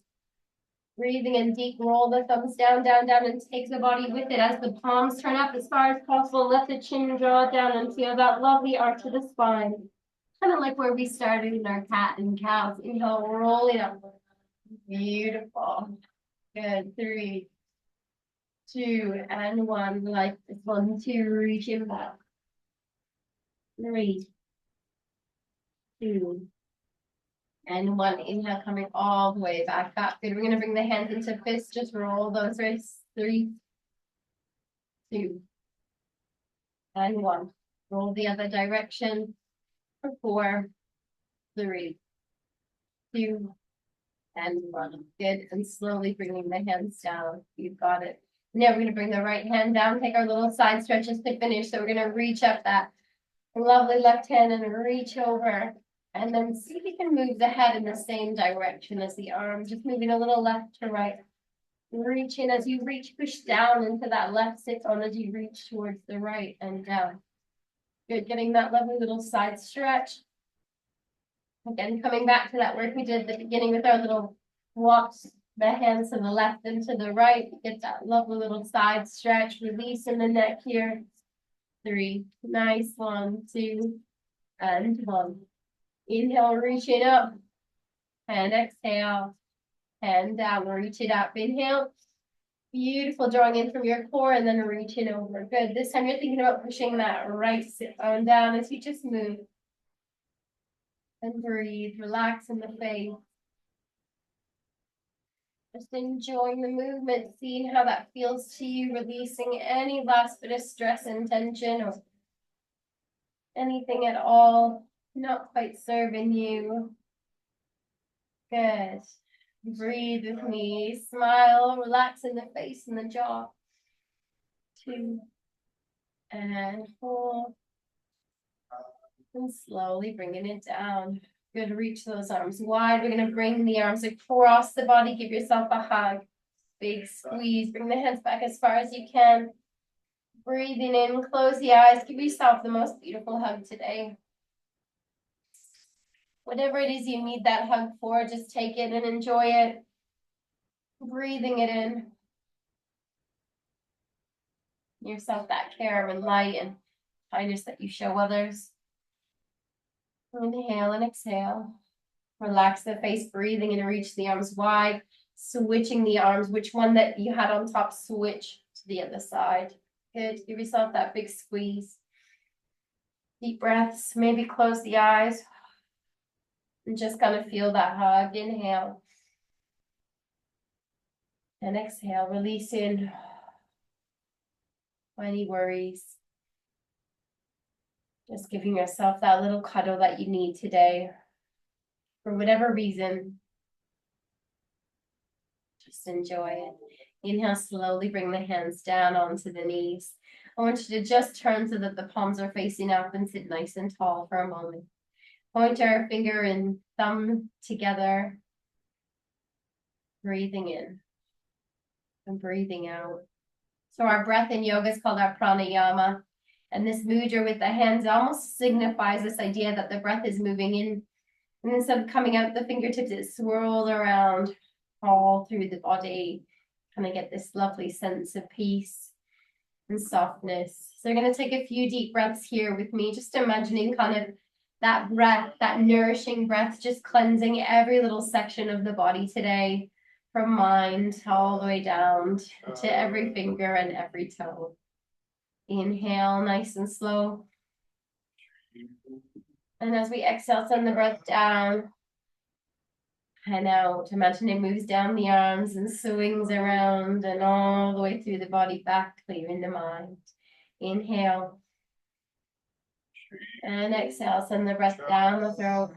Breathing in deep, roll the thumbs down, down, down, and take the body with it as the palms turn up as far as possible. Let the chin draw down and feel that lovely arch of the spine. Kind of like where we started in our cat and cows. Inhale, roll it up. Beautiful. Good. 3, 2, and 1. Like this 1, 2, reaching back. 3, 2, and 1. Inhale, coming all the way back up. Good. We're going to bring the hands into fists. Just roll those wrists. 3, 2, and 1. Roll the other direction. 4, 3, 2, and 1. Good. And slowly bringing the hands down. You've got it. Now we're going to bring the right hand down. Take our little side stretches to finish. So we're going to reach up that lovely left hand and reach over. And then see if you can move the head in the same direction as the arm. Just moving a little left to right. Reach in as you reach, push down into that left sit on as you reach towards the right and down. Good, getting that lovely little side stretch. Again, coming back to that work we did at the beginning with our little walks, the hands to the left and to the right. Get that lovely little side stretch, release in the neck here. 3, nice. 1, 2, and 1. Inhale, reach it up, and exhale, and down, reach it up. Inhale, beautiful, drawing in from your core, and then reaching over. Good. This time you're thinking about pushing that right sit bone down as you just move. And breathe, relax in the face. Just enjoying the movement, seeing how that feels to you, releasing any last bit of stress and tension or anything at all not quite serving you. Good. Breathe with me. Smile, relax in the face and the jaw. 2, and 4. And slowly bringing it down. Good. Reach those arms wide. We're going to bring the arms across the body. Give yourself a hug. Big squeeze. Bring the hands back as far as you can. Breathing in. Close the eyes. Give yourself the most beautiful hug today. Whatever it is you need that hug for, just take it and enjoy it. Breathing it in. Yourself that care and light and kindness that you show others. Inhale and exhale. Relax the face, breathing in and reach the arms wide. Switching the arms, which one that you had on top, switch to the other side. Good. Give yourself that big squeeze. Deep breaths. Maybe close the eyes. And just kind of feel that hug. Inhale. And exhale. Release in any worries. Just giving yourself that little cuddle that you need today. For whatever reason. Just enjoy it. Inhale, slowly bring the hands down onto the knees. I want you to just turn so that the palms are facing up and sit nice and tall for a moment. Pointer, finger, and thumb together. Breathing in and breathing out. So our breath in yoga is called our pranayama. And this mudra with the hands almost signifies this idea that the breath is moving in. And instead of coming out the fingertips, it swirls around all through the body. Kind of get this lovely sense of peace and softness. So we're going to take a few deep breaths here with me, just imagining kind of that breath, that nourishing breath, just cleansing every little section of the body today, from mind all the way down to every finger and every toe. Inhale, nice and slow. And as we exhale, send the breath down and out. Imagine it moves down the arms and swings around and all the way through the body back, clearing the mind. Inhale. And exhale, send the breath down the throat.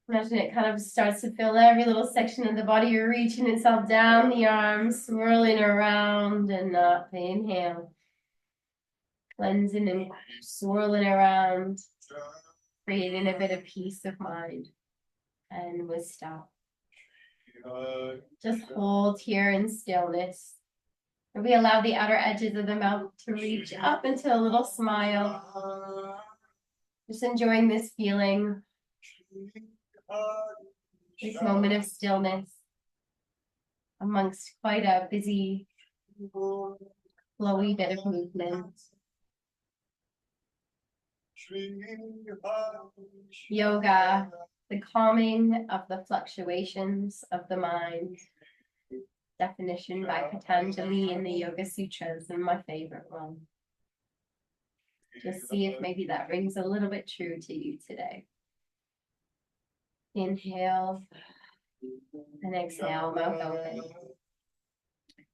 Imagine it kind of starts to fill every little section of the body. You're reaching itself down the arms, swirling around and up. Inhale. Cleansing and swirling around, creating a bit of peace of mind. And we'll stop. Just hold here in stillness. And we allow the outer edges of the mouth to reach up into a little smile. Just enjoying this feeling, this moment of stillness amongst quite a busy, flowy bit of movement. Yoga, the calming of the fluctuations of the mind. Definition by Patanjali in the Yoga Sutras, and my favorite one. Just see if maybe that rings a little bit true to you today. Inhale and exhale, mouth open.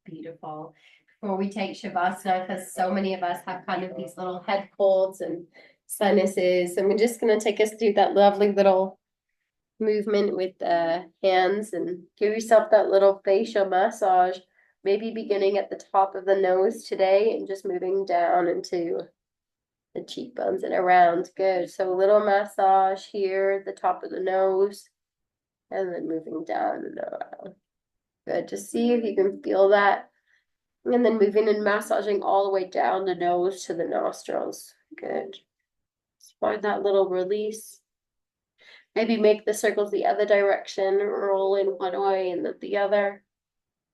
Beautiful. Before we take Shavasana, because so many of us have kind of these little head colds and sinuses, and we're just going to take us through that lovely little movement with the hands and give yourself that little facial massage, maybe beginning at the top of the nose today and just moving down into the cheekbones and around. Good. So a little massage here at the top of the nose and then moving down and around. Good. Just see if you can feel that. And then moving and massaging all the way down the nose to the nostrils. Good. Just find that little release. Maybe make the circles the other direction, roll in one way and then the other.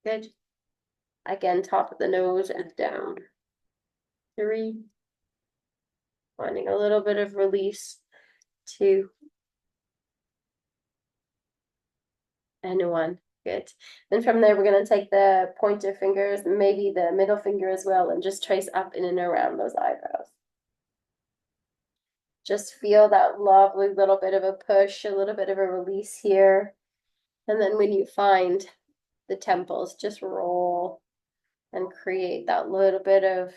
Good. Again, top of the nose and down. 3. Finding a little bit of release. 2. And 1. Good. Then from there, we're going to take the pointer fingers, maybe the middle finger as well, and just trace up in and around those eyebrows. Just feel that lovely little bit of a push, a little bit of a release here. And then when you find the temples, just roll and create that little bit of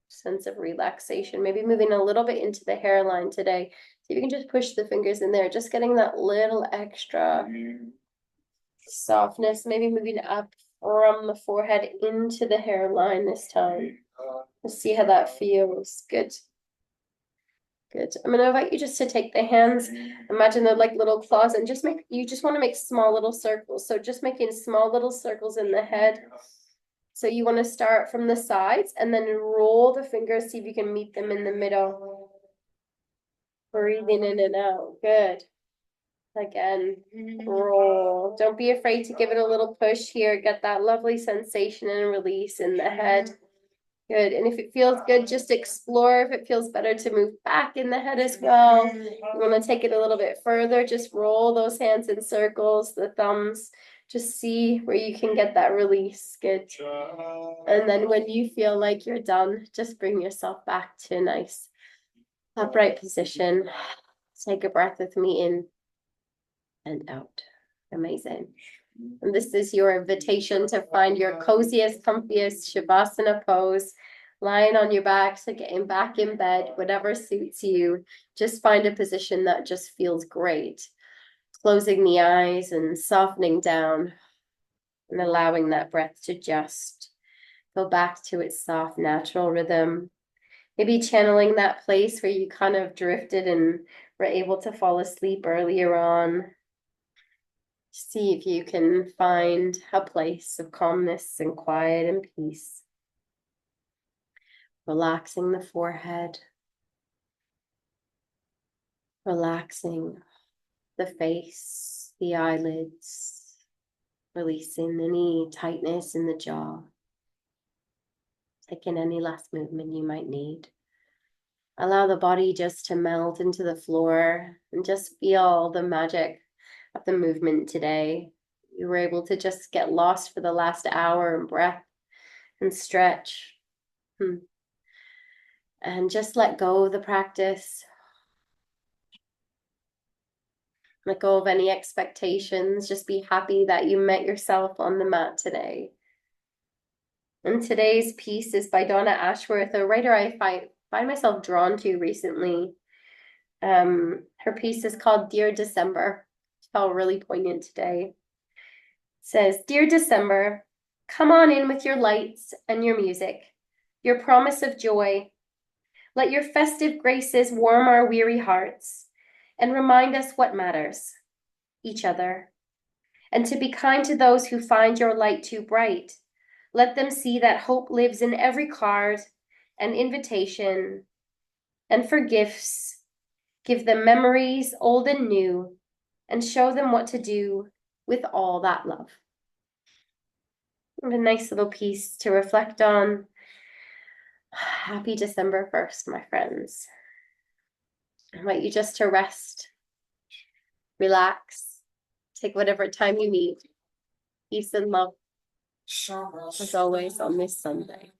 sense of relaxation. Maybe moving a little bit into the hairline today. So you can just push the fingers in there, just getting that little extra softness. Maybe moving up from the forehead into the hairline this time. Let's see how that feels. Good. Good. I'm going to invite you just to take the hands, imagine they're like little claws, and just you just want to make small little circles. So just making small little circles in the head. So you want to start from the sides and then roll the fingers, see if you can meet them in the middle. Breathing in and out. Good. Again, roll. Don't be afraid to give it a little push here. Get that lovely sensation and release in the head. Good. And if it feels good, just explore. If it feels better to move back in the head as well. You want to take it a little bit further. Just roll those hands in circles, the thumbs. Just see where you can get that release. Good. And then when you feel like you're done, just bring yourself back to a nice upright position. Take a breath with me in and out. Amazing. And this is your invitation to find your coziest, comfiest Shavasana pose, lying on your back, so getting back in bed, whatever suits you. Just find a position that just feels great. Closing the eyes and softening down and allowing that breath to just go back to its soft, natural rhythm. Maybe channeling that place where you kind of drifted and were able to fall asleep earlier on. See if you can find a place of calmness and quiet and peace. Relaxing the forehead. Relaxing the face, the eyelids. Releasing any tightness in the jaw. Taking any last movement you might need. Allow the body just to melt into the floor and just feel the magic of the movement today. You were able to just get lost for the last hour in breath and stretch. And just let go of the practice. Let go of any expectations. Just be happy that you met yourself on the mat today. And today's piece is by Donna Ashworth, a writer I find myself drawn to recently. Her piece is called Dear December. It felt really poignant today. It says, Dear December, come on in with your lights and your music, your promise of joy. Let your festive graces warm our weary hearts and remind us what matters, each other. And to be kind to those who find your light too bright. Let them see that hope lives in every card and invitation. And for gifts, give them memories old and new, and show them what to do with all that love. And a nice little piece to reflect on. Happy December 1st, my friends. I invite you just to rest, relax, take whatever time you need. Peace and love, as always, on this Sunday.